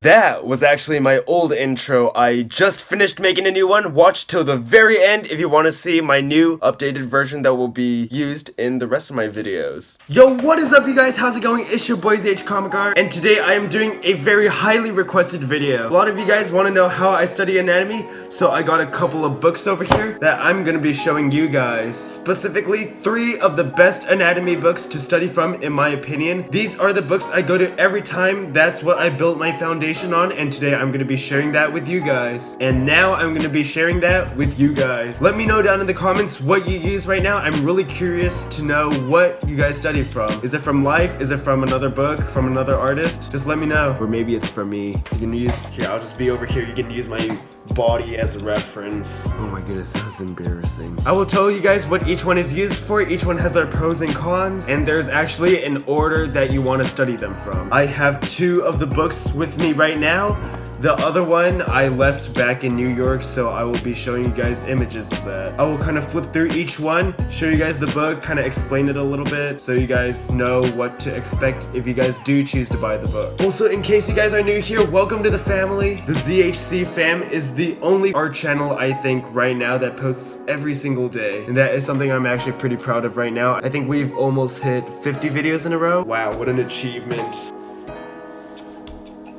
That was actually my old intro. I just finished making a new one. Watch till the very end if you want to see my new updated version that will be used in the rest of my videos. Yo, what is up you guys? How's it going? It's your boy Hogarth, and today I am doing a very highly requested video. A lot of you guys want to know how I study anatomy, so I got a couple of books over here that I'm going to be showing you guys. Specifically, 3 of the best anatomy books to study from in my opinion. These are the books I go to every time. That's what I built my foundation on, and today I'm going to be sharing that with you guys. And now I'm going to be sharing that with you guys. Let me know down in the comments what you use right now. I'm really curious to know what you guys study from. Is it from life? Is it from another book? From another artist? Just let me know. Or maybe it's from me. You can use, here, I'll just be over here. You can use my body as a reference. Oh my goodness, that's embarrassing. I will tell you guys what each one is used for. Each one has their pros and cons, and there's actually an order that you want to study them from. I have 2 of the books with me right now. The other one I left back in New York, so I will be showing you guys images of that. I will kind of flip through each one, show you guys the book, kind of explain it a little bit, so you guys know what to expect if you guys do choose to buy the book. Also, in case you guys are new here, welcome to the family. The ZHC fam is the only art channel I think right now that posts every single day, and that is something I'm actually pretty proud of right now. I think we've almost hit 50 videos in a row. Wow, what an achievement.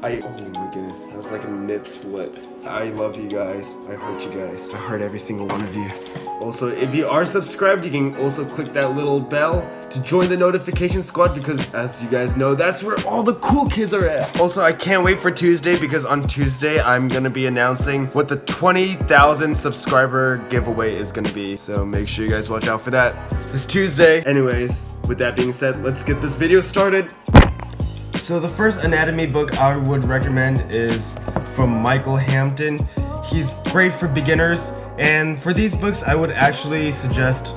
Oh my goodness, that's like a nip slip. I love you guys. I heart you guys. I heart every single one of you. Also, if you are subscribed, you can also click that little bell to join the notification squad, because as you guys know, that's where all the cool kids are at. Also, I can't wait for Tuesday, because on Tuesday, I'm gonna be announcing what the 20,000 subscriber giveaway is gonna be. So make sure you guys watch out for that. It's Tuesday. Anyways, with that being said, let's get this video started. So the first anatomy book I would recommend is from Michael Hampton. He's great for beginners, and for these books I would actually suggest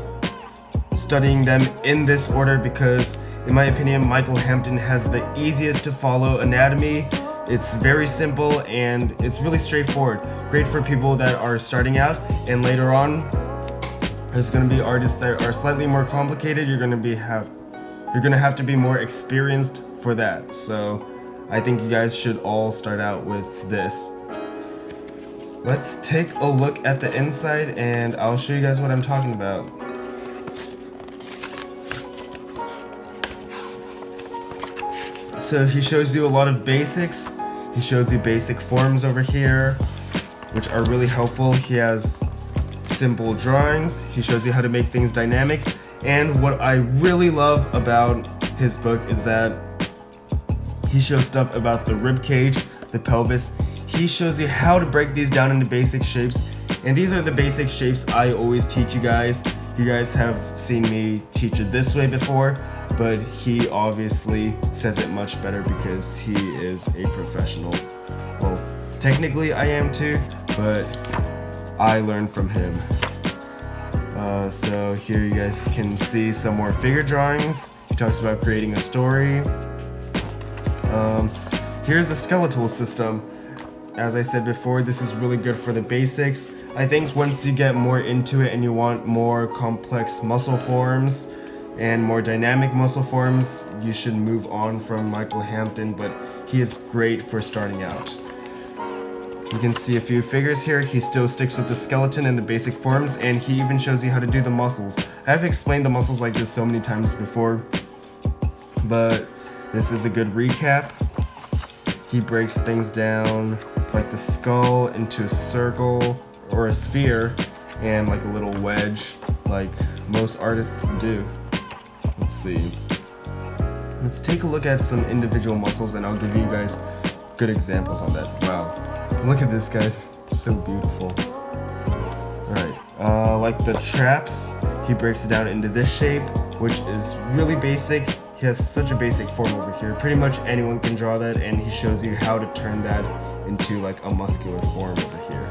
studying them in this order, because in my opinion Michael Hampton has the easiest to follow anatomy. It's very simple and it's really straightforward. Great for people that are starting out, and later on there's going to be artists that are slightly more complicated. You're going to have to be more experienced for that. So I think you guys should all start out with this. Let's take a look at the inside and I'll show you guys what I'm talking about. So he shows you a lot of basics. He shows you basic forms over here, which are really helpful. He has simple drawings. He shows you how to make things dynamic. And what I really love about his book is that he shows stuff about the rib cage, the pelvis. He shows you how to break these down into basic shapes. And these are the basic shapes I always teach you guys. You guys have seen me teach it this way before, but he obviously says it much better because he is a professional. Well, technically I am too, but I learned from him. So here you guys can see some more figure drawings. He talks about creating a story. Here's the skeletal system. As I said before, this is really good for the basics. I think once you get more into it and you want more complex muscle forms and more dynamic muscle forms, you should move on from Michael Hampton, but he is great for starting out. You can see a few figures here. He still sticks with the skeleton and the basic forms, and he even shows you how to do the muscles. I've explained the muscles like this so many times before, but this is a good recap. He breaks things down like the skull into a circle or a sphere and like a little wedge like most artists do. Let's see. Let's take a look at some individual muscles and I'll give you guys good examples on that. Wow. Just look at this, guys. So beautiful. Alright. Like the traps, he breaks it down into this shape, which is really basic. He has such a basic form over here. Pretty much anyone can draw that, and he shows you how to turn that into like a muscular form over here.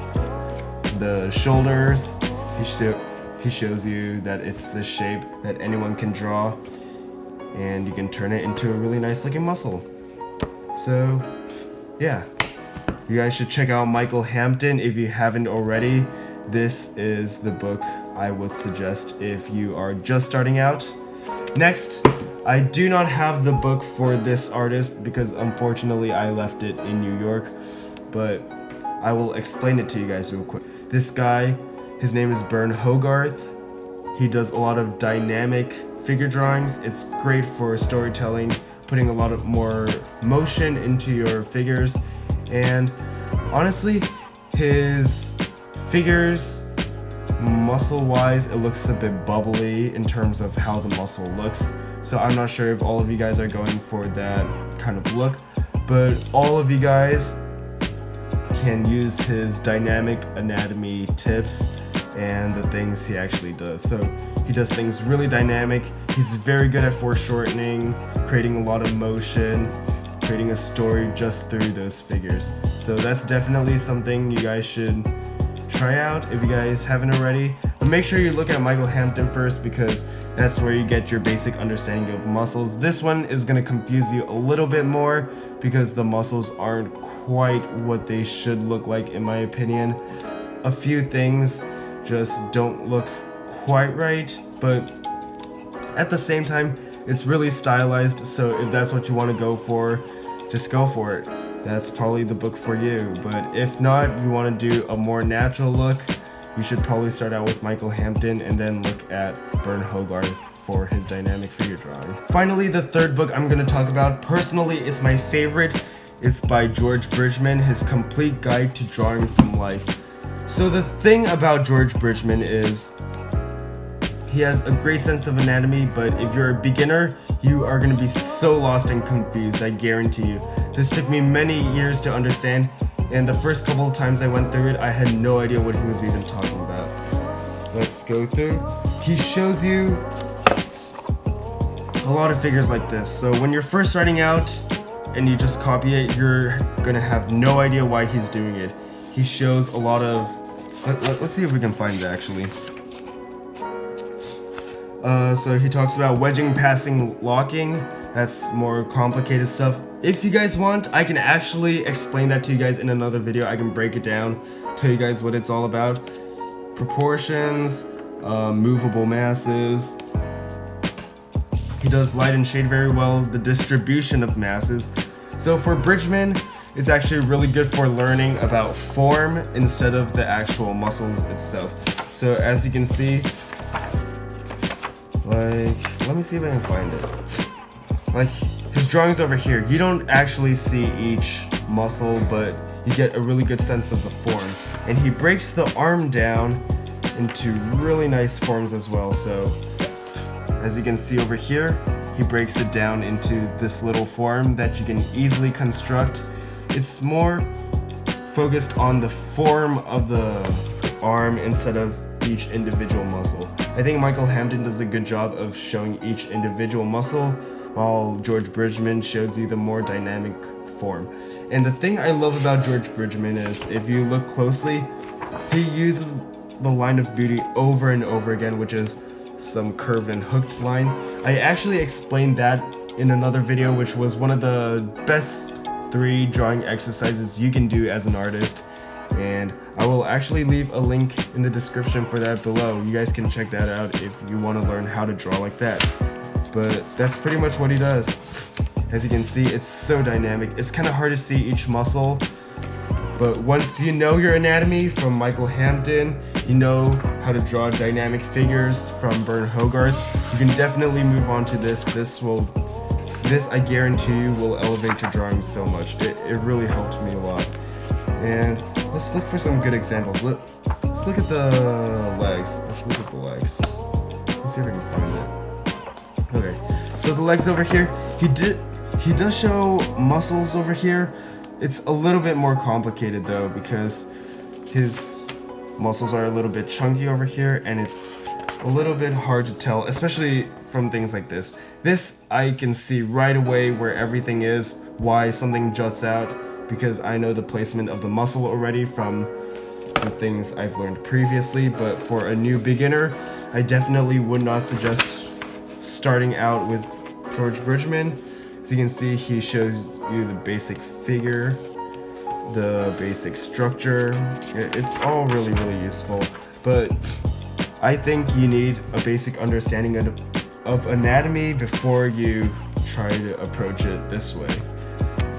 The shoulders, he shows you that it's this shape that anyone can draw, and you can turn it into a really nice looking muscle. So, yeah. You guys should check out Michael Hampton if you haven't already. This is the book I would suggest if you are just starting out. Next, I do not have the book for this artist because unfortunately I left it in New York, but I will explain it to you guys real quick. This guy, his name is Burne Hogarth. He does a lot of dynamic figure drawings. It's great for storytelling, putting a lot of more motion into your figures, and honestly, his figures, muscle-wise, it looks a bit bubbly in terms of how the muscle looks. So I'm not sure if all of you guys are going for that kind of look, but all of you guys can use his dynamic anatomy tips and the things he actually does. So he does things really dynamic. He's very good at foreshortening, creating a lot of motion, creating a story just through those figures. So that's definitely something you guys should try out if you guys haven't already. But make sure you look at Michael Hampton first because that's where you get your basic understanding of muscles. This one is going to confuse you a little bit more because the muscles aren't quite what they should look like in my opinion. A few things just don't look quite right, but at the same time it's really stylized, so if that's what you want to go for, just go for it. That's probably the book for you. But if not, you want to do a more natural look, you should probably start out with Michael Hampton and then look at Burne Hogarth for his dynamic figure drawing. Finally, the third book I'm going to talk about, personally it's my favorite. It's by George Bridgman, his Complete Guide to Drawing from Life. So the thing about George Bridgman is he has a great sense of anatomy, but if you're a beginner, you are going to be so lost and confused, I guarantee you. This took me many years to understand, and the first couple of times I went through it, I had no idea what he was even talking about. Let's go through. He shows you a lot of figures like this. So when you're first starting out and you just copy it, you're going to have no idea why he's doing it. He shows a lot of... Let's see if we can find it actually. So he talks about wedging, passing, locking. That's more complicated stuff. If you guys want, I can actually explain that to you guys in another video. I can break it down, tell you guys what it's all about. Proportions, movable masses. He does light and shade very well, the distribution of masses. So for Bridgman, it's actually really good for learning about form instead of the actual muscles itself. So as you can see, like, let me see if I can find it. Like, his drawings over here, you don't actually see each muscle, but you get a really good sense of the form. And he breaks the arm down into really nice forms as well. So, as you can see over here, he breaks it down into this little form that you can easily construct. It's more focused on the form of the arm instead of each individual muscle. I think Michael Hampton does a good job of showing each individual muscle, while George Bridgman shows you the more dynamic form. And the thing I love about George Bridgman is, if you look closely, he uses the line of beauty over and over again, which is some curved and hooked line. I actually explained that in another video, which was one of the best 3 drawing exercises you can do as an artist. And I will actually leave a link in the description for that below. You guys can check that out if you want to learn how to draw like that. But that's pretty much what he does. As you can see, it's so dynamic. It's kind of hard to see each muscle, but once you know your anatomy from Michael Hampton, you know how to draw dynamic figures from Burne Hogarth, you can definitely move on to this. This I guarantee you will elevate your drawing so much. It really helped me a lot. And let's look for some good examples. Let's look at the legs. Let's look at the legs. Let's see if I can find it. Okay, so the legs over here, he does show muscles over here. It's a little bit more complicated though, because his muscles are a little bit chunky over here, and it's a little bit hard to tell, especially from things like this. This, I can see right away where everything is, why something juts out, because I know the placement of the muscle already from the things I've learned previously. But for a new beginner, I definitely would not suggest starting out with George Bridgman. As you can see, he shows you the basic figure, the basic structure. It's all really useful, but I think you need a basic understanding of anatomy before you try to approach it this way.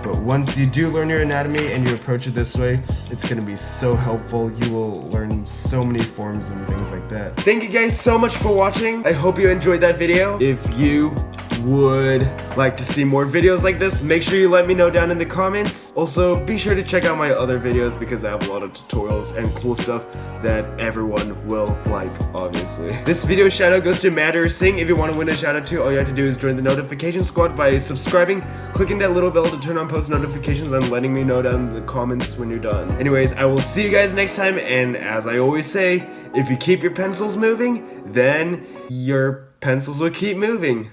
But once you do learn your anatomy and you approach it this way, it's gonna be so helpful. You will learn so many forms and things like that. Thank you guys so much for watching. I hope you enjoyed that video. If you would like to see more videos like this, make sure you let me know down in the comments. Also, be sure to check out my other videos because I have a lot of tutorials and cool stuff that everyone will like, obviously. This video shout out goes to Matter Singh. If you want to win a shout out to, all you have to do is join the notification squad by subscribing, clicking that little bell to turn on post notifications, and letting me know down in the comments when you're done. Anyways, I will see you guys next time, and as I always say, if you keep your pencils moving, then your pencils will keep moving.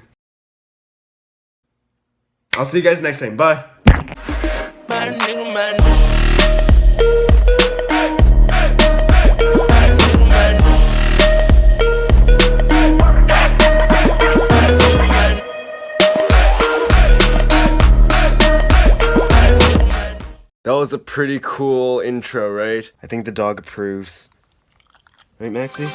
I'll see you guys next time. Bye. That was a pretty cool intro, right? I think the dog approves. Right, Maxie?